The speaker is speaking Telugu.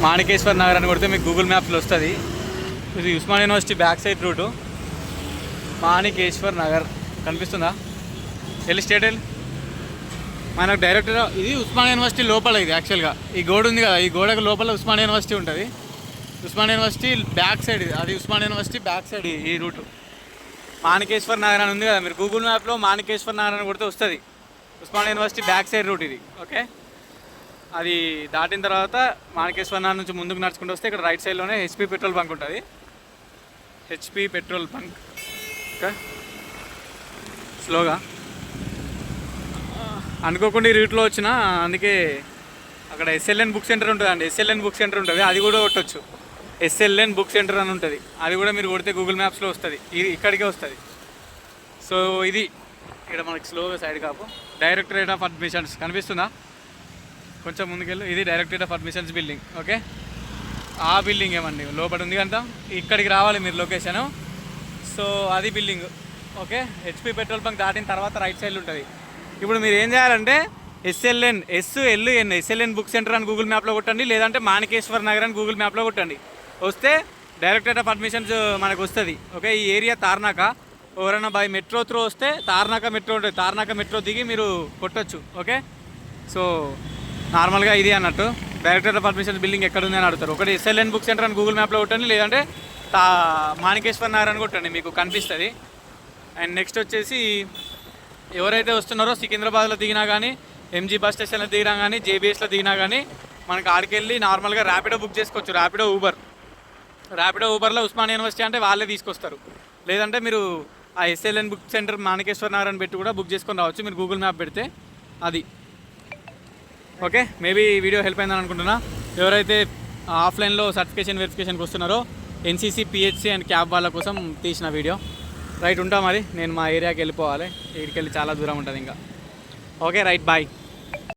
మాణికేశ్వర్ నగర్ అని కొడితే మీకు గూగుల్ మ్యాప్లో వస్తుంది. ఇది Osman university back side route. Manikeshwar Nagar కనిపిస్తుందా? వెళ్ళి స్టేట్ వెళ్ళి మనకు డైరెక్ట్ ఇది ఉస్మాన్ యూనివర్సిటీ లోపల. ఇది యాక్చువల్గా ఈ గోడ ఉంది కదా, ఈ గోడకు లోపల ఉస్మాన్ యూనివర్సిటీ ఉంటుంది. ఉస్మాన్ యూనివర్సిటీ బ్యాక్ సైడ్ ఇది, అది ఉస్మాన్ యూనివర్సిటీ బ్యాక్ సైడ్ ఈ రూటు. మాణికేశ్వర్ నగర్ అని ఉంది కదా, మీరు గూగుల్ మ్యాప్లో మాణికేశ్వర్ నగర్ అని కొడితే వస్తుంది. Osman university back side route ఇది. ఓకే, అది దాటిన తర్వాత మాణికేశ్వర్ నగర్ నుంచి ముందుకు నడుచుకుంటూ వస్తే ఇక్కడ రైట్ సైడ్లోనే హెచ్పి పెట్రోల్ బంక్ ఉంటుంది. HP petrol bunk. ఓకే, స్లోగా అనుకోకుండా ఈ రూట్లో వచ్చిన, అందుకే అక్కడ ఎస్ఎల్ఎన్ బుక్ సెంటర్ ఉంటుందండి. ఎస్ఎల్ఎన్ బుక్ సెంటర్ ఉంటుంది, అది కూడా కొట్టచ్చు. ఎస్ఎల్ఎన్ బుక్ సెంటర్ అని ఉంటుంది, అది కూడా మీరు కొడితే గూగుల్ మ్యాప్స్లో వస్తుంది. ఇది ఇక్కడికే వస్తుంది. సో ఇది ఇక్కడ మనకి స్లోగా side Kapu directorate of admissions కనిపిస్తుందా? కొంచెం ముందుకెళ్ళు, ఇది directorate of admissions building. Okay, ఆ బిల్డింగ్ ఏమండి లోపల ఉంది కదా, ఇక్కడికి రావాలి మీరు లొకేషను. సో అది building. Okay, HP petrol bunk దాటిన తర్వాత రైట్ సైడ్ ఉంటుంది. ఇప్పుడు మీరు ఏం చేయాలంటే ఎస్ఎల్ఎన్ బుక్ సెంటర్ అని గూగుల్ మ్యాప్లో కొట్టండి, లేదంటే మాణికేశ్వర్ నగర్ అని గూగుల్ మ్యాప్లో కొట్టండి. వస్తే డైరెక్టరేట్ ఆఫ్ అడ్మిషన్స్ మనకు వస్తుంది. ఓకే, ఈ ఏరియా తార్నాక. ఎవరైనా బై మెట్రో త్రూ వస్తే తార్నాక మెట్రో ఉంటుంది, తార్నాక మెట్రో దిగి మీరు కొట్టచ్చు. ఓకే, సో నార్మల్గా ఇది అన్నట్టు డైరెక్టరేట్ ఆఫ్ అడ్మిషన్స్ బిల్డింగ్ ఎక్కడ ఉంది అని అడుగుతారు. ఒకటి ఎస్ఎల్ఎన్ బుక్ సెంటర్ అని గూగుల్ మ్యాప్లో కొట్టండి, లేదంటే మాణికేశ్వర్ నగర్ అని కొట్టండి, మీకు కనిపిస్తుంది. అండ్ నెక్స్ట్ వచ్చేసి ఎవరైతే వస్తున్నారో సికింద్రాబాద్లో దిగినా కానీ, ఎంజీ బస్ స్టేషన్లో దిగినా కానీ, జేబీఎస్లో దిగినా కానీ మనకి ఆడికి వెళ్ళి నార్మల్గా ర్యాపిడో బుక్ చేసుకోవచ్చు. ర్యాపిడో ఊబర్లో ఉస్మాన్ యూనివర్సిటీ అంటే వాళ్ళే తీసుకొస్తారు. లేదంటే మీరు ఆ SLN book centre Manikeshwar Nagar అని పెట్టి కూడా బుక్ చేసుకొని రావచ్చు, మీరు గూగుల్ మ్యాప్ పెడితే. అది ఓకే, మేబీ ఈ వీడియో హెల్ప్ అయిందని అనుకుంటున్నా. ఎవరైతే ఆఫ్లైన్లో వెరిఫికేషన్కి వస్తున్నారో ఎన్సీసీ, పిహెచ్సి అండ్ క్యాబ్ వాళ్ళ కోసం తీసిన వీడియో. రైట్, ఉంటా మరి. నేను మా ఏరియాకి వెళ్ళిపోవాలి, ఇక్కడికి వెళ్ళి చాలా దూరం ఉంటుంది ఇంకా. Okay, right, bye.